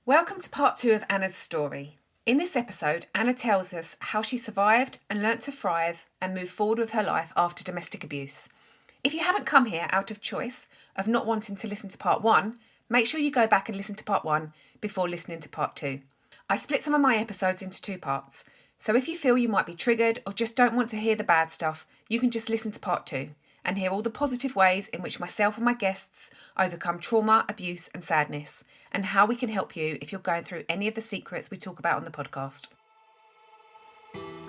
Welcome to part 2 of Anna's story. In this episode, Anna tells us how she survived and learnt to thrive and move forward with her life after domestic abuse. If you haven't come here out of choice of not wanting to listen to part 1, make sure you go back and listen to part 1 before listening to part 2. I split some of my episodes into 2 parts, so if you feel you might be triggered or just don't want to hear the bad stuff, you can just listen to part 2 and hear all the positive ways in which myself and my guests overcome trauma, abuse and sadness, and how we can help you if you're going through any of the secrets we talk about on the podcast.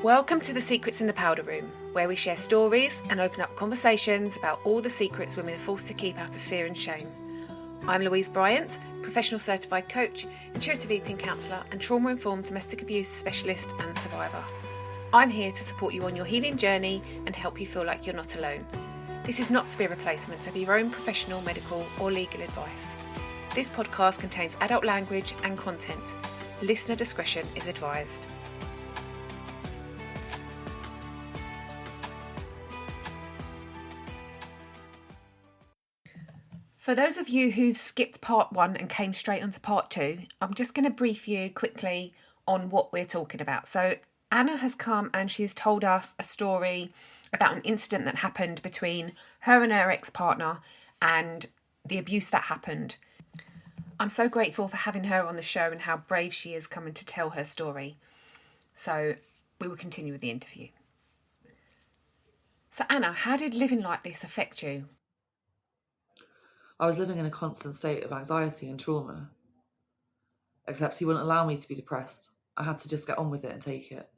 Welcome to the Secrets in the Powder Room, where we share stories and open up conversations about all the secrets women are forced to keep out of fear and shame. I'm Louise Bryant, professional certified coach, intuitive eating counsellor and trauma-informed domestic abuse specialist and survivor. I'm here to support you on your healing journey and help you feel like you're not alone. This is not to be a replacement of your own professional, medical or legal advice. This podcast contains adult language and content. Listener discretion is advised. For those of you who've skipped part 1 and came straight onto part 2, I'm just going to brief you quickly on what we're talking about. So Anna has come and she's told us a story about an incident that happened between her and her ex-partner and the abuse that happened. I'm so grateful for having her on the show and how brave she is coming to tell her story. So we will continue with the interview. So Anna, how did living like this affect you? I was living in a constant state of anxiety and trauma. Except he wouldn't allow me to be depressed. I had to just get on with it and take it.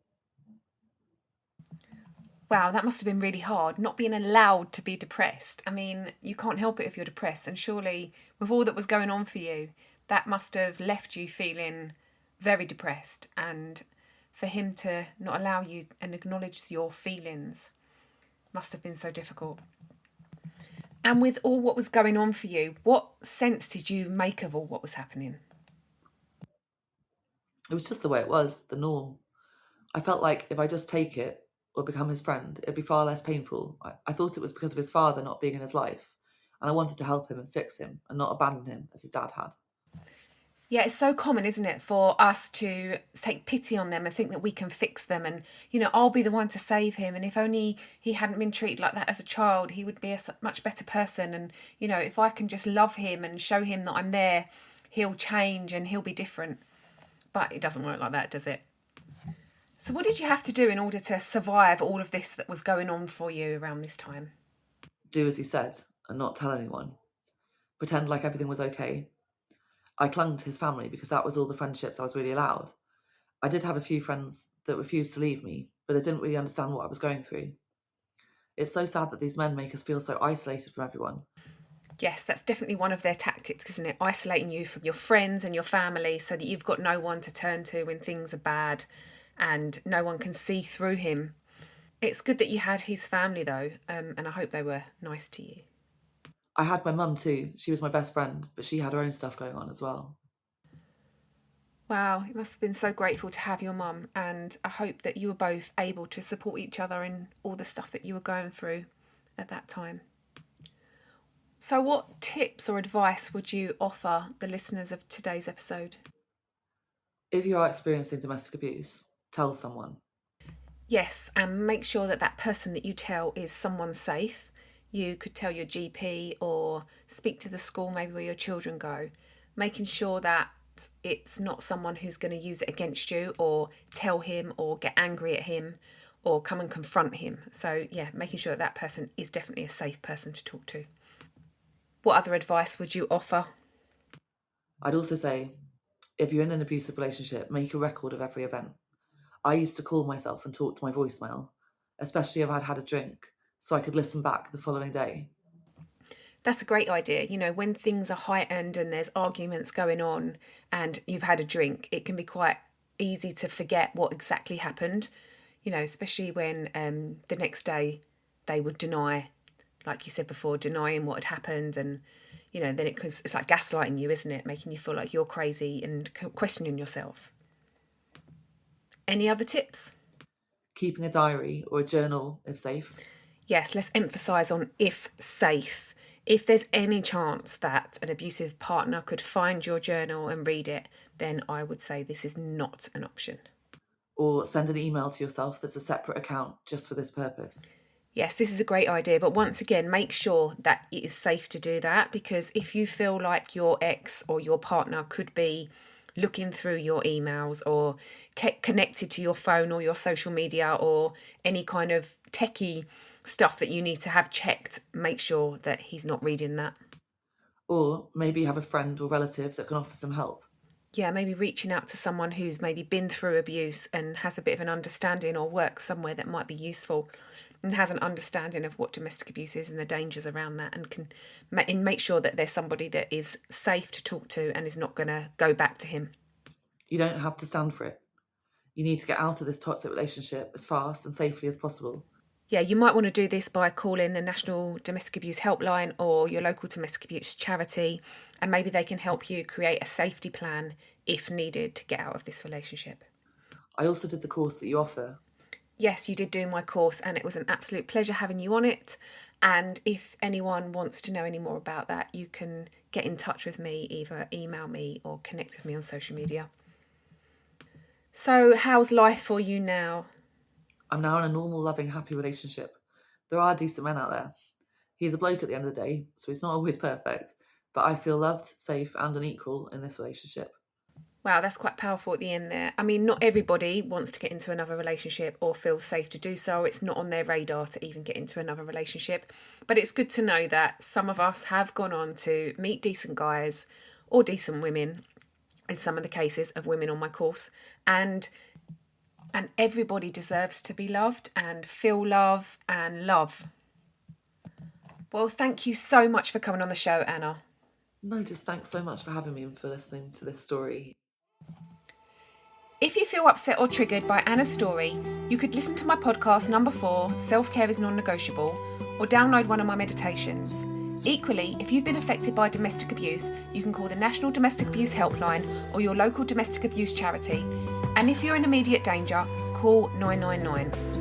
Wow, that must have been really hard, not being allowed to be depressed. I mean, you can't help it if you're depressed. And surely, with all that was going on for you, that must have left you feeling very depressed. And for him to not allow you and acknowledge your feelings must have been so difficult. And with all what was going on for you, what sense did you make of all what was happening? It was just the way it was, the norm. I felt like if I just take it or become his friend, it'd be far less painful. I thought it was because of his father not being in his life, and I wanted to help him and fix him and not abandon him as his dad had. Yeah, it's so common, isn't it, for us to take pity on them and think that we can fix them and, I'll be the one to save him. And if only he hadn't been treated like that as a child, he would be a much better person. And, if I can just love him and show him that I'm there, he'll change and he'll be different. But it doesn't work like that, does it? So what did you have to do in order to survive all of this that was going on for you around this time? Do as he said and not tell anyone. Pretend like everything was okay. I clung to his family because that was all the friendships I was really allowed. I did have a few friends that refused to leave me, but they didn't really understand what I was going through. It's so sad that these men make us feel so isolated from everyone. Yes, that's definitely one of their tactics, isn't it? Isolating you from your friends and your family so that you've got no one to turn to when things are bad and no one can see through him. It's good that you had his family though, and I hope they were nice to you. I had my mum too. She was my best friend, but she had her own stuff going on as well. Wow, you must have been so grateful to have your mum, and I hope that you were both able to support each other in all the stuff that you were going through at that time. So what tips or advice would you offer the listeners of today's episode? If you are experiencing domestic abuse, tell someone. Yes, and make sure that that person that you tell is someone safe. You could tell your GP or speak to the school maybe where your children go, making sure that it's not someone who's going to use it against you or tell him or get angry at him or come and confront him. So yeah, making sure that person is definitely a safe person to talk to. What other advice would you offer? I'd also say, if you're in an abusive relationship, make a record of every event. I used to call myself and talk to my voicemail, especially if I'd had a drink, so I could listen back the following day. That's a great idea. When things are heightened and there's arguments going on and you've had a drink, it can be quite easy to forget what exactly happened, especially when the next day they would deny, like you said before, denying what had happened. And, then it's like gaslighting you, isn't it? Making you feel like you're crazy and questioning yourself. Any other tips? Keeping a diary or a journal if safe. Yes, let's emphasise on if safe. If there's any chance that an abusive partner could find your journal and read it, then I would say this is not an option. Or send an email to yourself that's a separate account just for this purpose. Yes, this is a great idea, but once again, make sure that it is safe to do that, because if you feel like your ex or your partner could be looking through your emails or connected to your phone or your social media or any kind of techie stuff that you need to have checked, make sure that he's not reading that. Or maybe you have a friend or relative that can offer some help. Yeah, maybe reaching out to someone who's maybe been through abuse and has a bit of an understanding, or works somewhere that might be useful and has an understanding of what domestic abuse is and the dangers around that, and can make sure that there's somebody that is safe to talk to and is not going to go back to him. You don't have to stand for it. You need to get out of this toxic relationship as fast and safely as possible. Yeah, you might want to do this by calling the National Domestic Abuse Helpline or your local domestic abuse charity, and maybe they can help you create a safety plan if needed to get out of this relationship. I also did the course that you offer. Yes, you did do my course, and it was an absolute pleasure having you on it. And if anyone wants to know any more about that, you can get in touch with me, either email me or connect with me on social media. So, how's life for you now? I'm now in a normal, loving, happy relationship. There are decent men out there. He's a bloke at the end of the day, so he's not always perfect, but I feel loved, safe, and an equal in this relationship. Wow, that's quite powerful at the end there. I mean, not everybody wants to get into another relationship or feels safe to do so. It's not on their radar to even get into another relationship. But it's good to know that some of us have gone on to meet decent guys or decent women, in some of the cases of women on my course. And everybody deserves to be loved and feel love and love. Well, thank you so much for coming on the show, Anna. No, just thanks so much for having me and for listening to this story. If you feel upset or triggered by Anna's story, you could listen to my podcast number 4, Self-Care is Non-Negotiable, or download one of my meditations. Equally, if you've been affected by domestic abuse, you can call the National Domestic Abuse Helpline or your local domestic abuse charity. And if you're in immediate danger, call 999.